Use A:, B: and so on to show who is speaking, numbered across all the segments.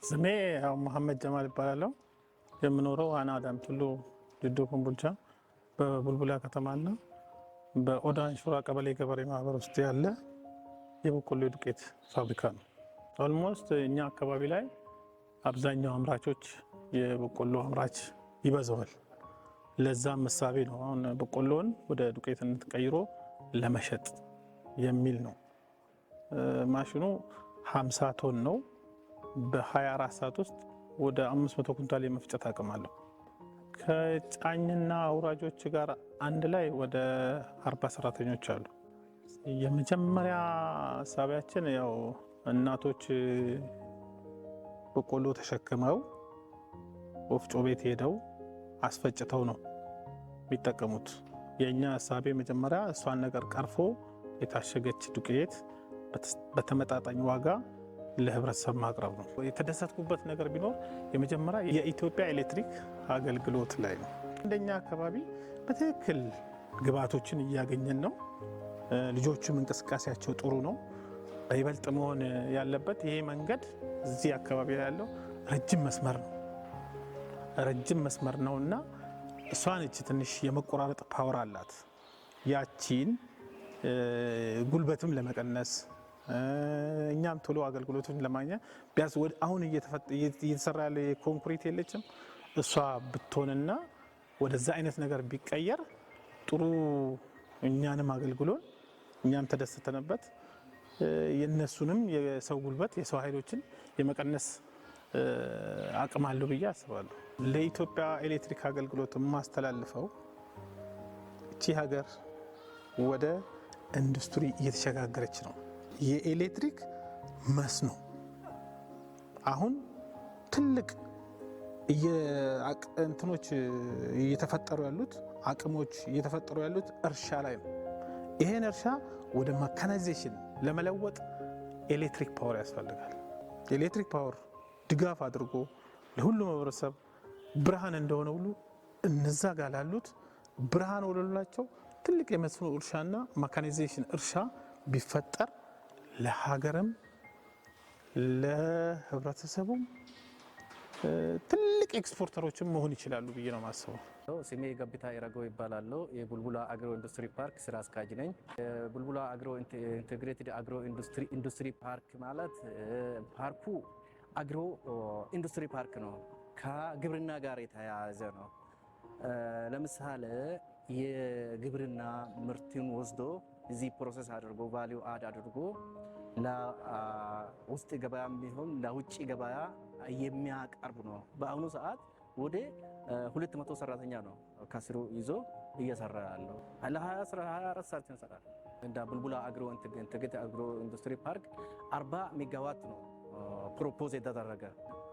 A: ስሜ ያው መሐመድ ጀማል ይባላል። የምኖረው አናዳም ቱሉ ድዶ ኮምቦልቻ በቡልቡላ ከተማና በኦዳን ሹራ ቀበሌ ገበሬ ማህበር ውስጥ ያለ የበቆሎ ዱቄት ፋብሪካ ነው። ኦልሞስት እኛ አካባቢ ላይ አብዛኛው አምራቾች የበቆሎ አምራች ይበዛዋል። ለዛም መሳቤ ነው አሁን በቆሎን ወደ ዱቄትነት ቀይሮ ለመሸጥ የሚል ነው። ማሽኑ 50 ቶን ነው። በ24 ሰዓት ውስጥ ወደ 500 ኩንታል የመፍጨት አቅም አለው። ከጫኝና አውራጆች ጋር አንድ ላይ ወደ 40 ሰራተኞች አሉ። የመጀመሪያ ሀሳቢያችን ያው እናቶች በቆሎ ተሸክመው ወፍጮ ቤት ሄደው አስፈጭተው ነው የሚጠቀሙት። የእኛ ሀሳቤ መጀመሪያ እሷን ነገር ቀርፎ የታሸገች ዱቄት በተመጣጣኝ ዋጋ ለህብረተሰብ ማቅረብ ነው። የተደሰትኩበት ነገር ቢኖር የመጀመሪያ የኢትዮጵያ ኤሌክትሪክ አገልግሎት ላይ ነው። እንደኛ አካባቢ በትክክል ግብዓቶችን እያገኘን ነው። ልጆቹም እንቅስቃሴያቸው ጥሩ ነው። በይበልጥ መሆን ያለበት ይሄ መንገድ እዚህ አካባቢ ላይ ያለው ረጅም መስመር ነው እና እሷን እቺ ትንሽ የመቆራረጥ ፓወር አላት። ያቺን ጉልበትም ለመቀነስ እኛም ቶሎ አገልግሎቱን ለማግኘት ቢያንስ አሁን እየተሰራ ያለ የኮንክሪት የለችም እሷ ብትሆንና ወደዛ አይነት ነገር ቢቀየር ጥሩ እኛንም አገልግሎን እኛም ተደስተንበት የነሱንም የሰው ጉልበት የሰው ኃይሎችን የመቀነስ አቅም አለው ብዬ አስባለሁ። ለኢትዮጵያ ኤሌክትሪክ አገልግሎት የማስተላልፈው እቺ ሀገር ወደ ኢንዱስትሪ እየተሸጋገረች ነው። የኤሌክትሪክ መስኖ አሁን ትልቅ እንትኖች እየተፈጠሩ ያሉት አቅሞች እየተፈጠሩ ያሉት እርሻ ላይ ነው። ይሄን እርሻ ወደ መካናይዜሽን ለመለወጥ ኤሌክትሪክ ፓወር ያስፈልጋል። ኤሌክትሪክ ፓወር ድጋፍ አድርጎ ለሁሉም ማህበረሰብ ብርሃን እንደሆነ ሁሉ እነዛ ጋር ላሉት ብርሃን ወለላቸው ትልቅ የመስኖ እርሻና መካናይዜሽን እርሻ ቢፈጠር ለሀገርም ለህብረተሰቡም ትልቅ ኤክስፖርተሮችም መሆን ይችላሉ ብዬ ነው ማስበው።
B: ስሜ ገቢታ ይረገው ይባላል። የቡልቡላ አግሮ ኢንዱስትሪ ፓርክ ስራ አስኪያጅ ነኝ። የቡልቡላ አግሮ ኢንቴግሬትድ አግሮ ኢንዱስትሪ ፓርክ ማለት ፓርኩ አግሮ ኢንዱስትሪ ፓርክ ነው። ከግብርና ጋር የተያያዘ ነው። ለምሳሌ የግብርና ምርትን ወስዶ እዚህ ፕሮሰስ አድርጎ ቫሊዩ አድ አድርጎ ለውስጥ ገበያም ቢሆን ለውጭ ገበያ የሚያቀርብ ነው። በአሁኑ ሰዓት ወደ 200 ሰራተኛ ነው ከስሩ ይዞ እየሰራ ያለው። ለ24 ሰዓት እንሰራለን። እንደ ቡልቡላ አግሮ ኢንቴግሬትድ አግሮ ኢንዱስትሪ ፓርክ 40 ሜጋዋት ነው ፕሮፖዝ የተደረገ።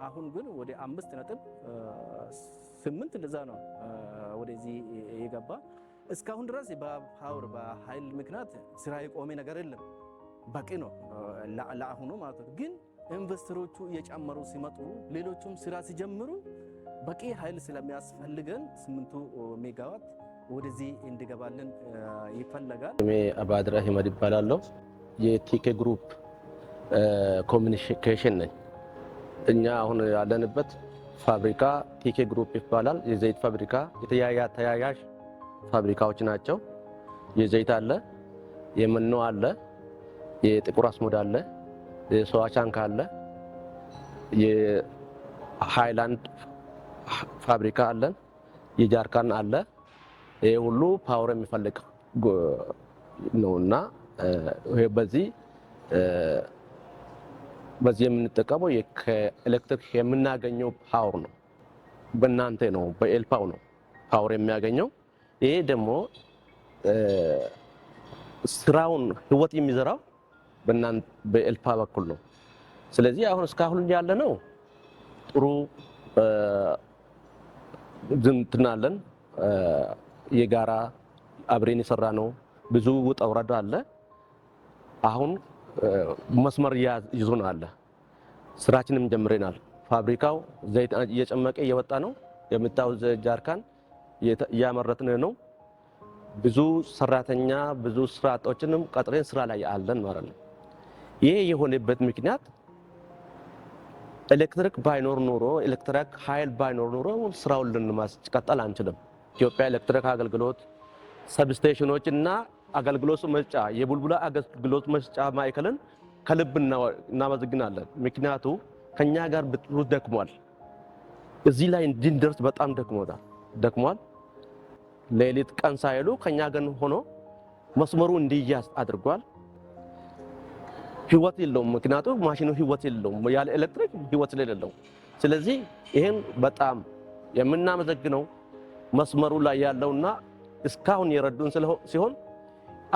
B: አሁን ግን ወደ 5.8 እንደዛ ነው ወደዚህ የገባ። እስካሁን ድረስ በፓወር በኃይል ምክንያት ስራ የቆመ ነገር የለም። በቂ ነው ለአሁኑ ማለት ነው። ግን ኢንቨስተሮቹ እየጨመሩ ሲመጡ ሌሎቹም ስራ ሲጀምሩ በቂ ኃይል ስለሚያስፈልገን 8 ሜጋዋት ወደዚህ እንዲገባልን ይፈለጋል። እኔ አባድራ አህመድ ይባላለሁ። የቲኬ ግሩፕ ኮሚኒኬሽን ነኝ። እኛ አሁን ያለንበት ፋብሪካ ቲኬ ግሩፕ ይባላል። የዘይት ፋብሪካ ተያያዥ ፋብሪካዎች ናቸው። የዘይት አለ፣ የመኖ አለ፣ የጥቁር አስሙድ አለ፣ የሶዋቻንካ አለ፣ የሃይላንድ ፋብሪካ አለን፣ የጃርካን አለ። ይሄ ሁሉ ፓወር የሚፈልግ ነውና በዚህ የምንጠቀመው ከኤሌክትሪክ የምናገኘው ፓወር ነው። በእናንተ ነው በኤልፓው ነው ፓወር የሚያገኘው። ይሄ ደግሞ ስራውን ህይወት የሚዘራው በኤልፓ በኩል ነው። ስለዚህ አሁን እስካሁን ያለ ነው ጥሩ ዝምትናለን የጋራ አብሬን የሰራ ነው። ብዙ ውጣ ውረድ አለ። አሁን መስመር ይዞን አለ። ስራችንም ጀምረናል። ፋብሪካው ዘይት እየጨመቀ እየወጣ ነው። የምታው ጃርካን እያመረትን ነው። ብዙ ሰራተኛ ብዙ ስራ አጦችንም ቀጥረን ስራ ላይ አለን ማለት ነው። ይሄ የሆነበት ምክንያት
C: ኤሌክትሪክ ባይኖር ኖሮ ኤሌክትሪክ ኃይል ባይኖር ኖሮ ስራውን ልንማስቀጠል አንችልም። ኢትዮጵያ ኤሌክትሪክ አገልግሎት ሰብስቴሽኖች እና አገልግሎት መስጫ የቡልቡላ አገልግሎት መስጫ ማዕከልን ከልብ እናመሰግናለን። ምክንያቱ ከኛ ጋር ብጥሩ ደክሟል። እዚህ ላይ እንድንደርስ በጣም ደክሟል። ሌሊት ቀን ሳይሉ ከኛ ጋር ሆኖ መስመሩ እንዲያዝ አድርጓል። ህይወት የለውም። ምክንያቱ ማሽኑ ህይወት የለውም ያለ ኤሌክትሪክ ህይወት የሌለው። ስለዚህ ይሄን በጣም የምናመሰግነው መስመሩ ላይ ያለውና እስካሁን የረዱን ሲሆን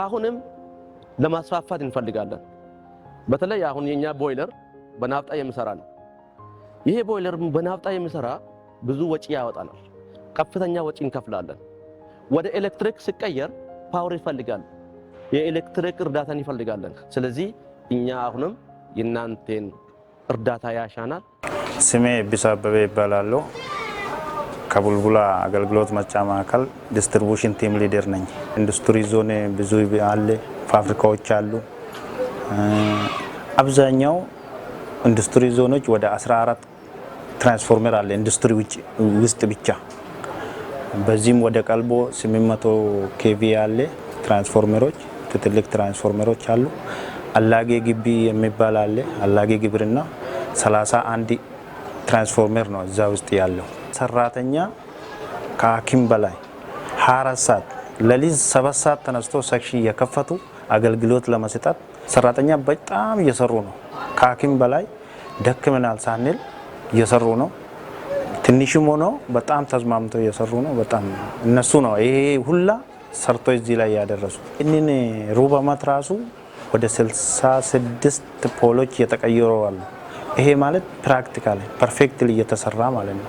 C: አሁንም ለማስፋፋት እንፈልጋለን። በተለይ አሁን የኛ ቦይለር በናፍጣ የሚሰራ ነው። ይሄ ቦይለር በናፍጣ የሚሰራ ብዙ ወጪ ያወጣናል። ከፍተኛ ወጪ እንከፍላለን። ወደ ኤሌክትሪክ ሲቀየር ፓወር ይፈልጋል። የኤሌክትሪክ እርዳታን ይፈልጋለን። ስለዚህ እኛ አሁንም የናንተን እርዳታ ያሻናል።
D: ስሜ ቢሳ አበበ ይባላል። ከቡልቡላ አገልግሎት መስጫ ማዕከል ዲስትሪቢዩሽን ቲም ሊደር ነኝ። ኢንዱስትሪ ዞን ብዙ አለ፣ ፋብሪካዎች አሉ። አብዛኛው ኢንዱስትሪ ዞኖች ወደ 14 ትራንስፎርመር አለ ኢንዱስትሪ ውስጥ ብቻ። በዚህም ወደ ቀልቦ 800 ኬቪ አለ ትራንስፎርመሮች፣ ትልቅ ትራንስፎርመሮች አሉ። አላጌ ግቢ የሚባል አለ። አላጌ ግብርና 31 ትራንስፎርመር ነው እዛ ውስጥ ያለው። ሰራተኛ ከሐኪም በላይ 24 ሰዓት ለሊት 7 ሰዓት ተነስቶ ሰክሽን እየከፈቱ አገልግሎት ለመስጠት ሰራተኛ በጣም እየሰሩ ነው። ከሐኪም በላይ ደክመናል ሳንል እየሰሩ ነው። ትንሽም ሆኖ በጣም ተዝማምተው እየሰሩ ነው። በጣም እነሱ ነው ይሄ ሁላ ሰርቶ እዚህ ላይ ያደረሱ። እነን ሩብ ዓመት ራሱ ወደ 66 ፖሎች እየተቀየሩ አሉ። ይሄ ማለት ፕራክቲካሊ ፐርፌክትሊ እየተሰራ ማለት ነው።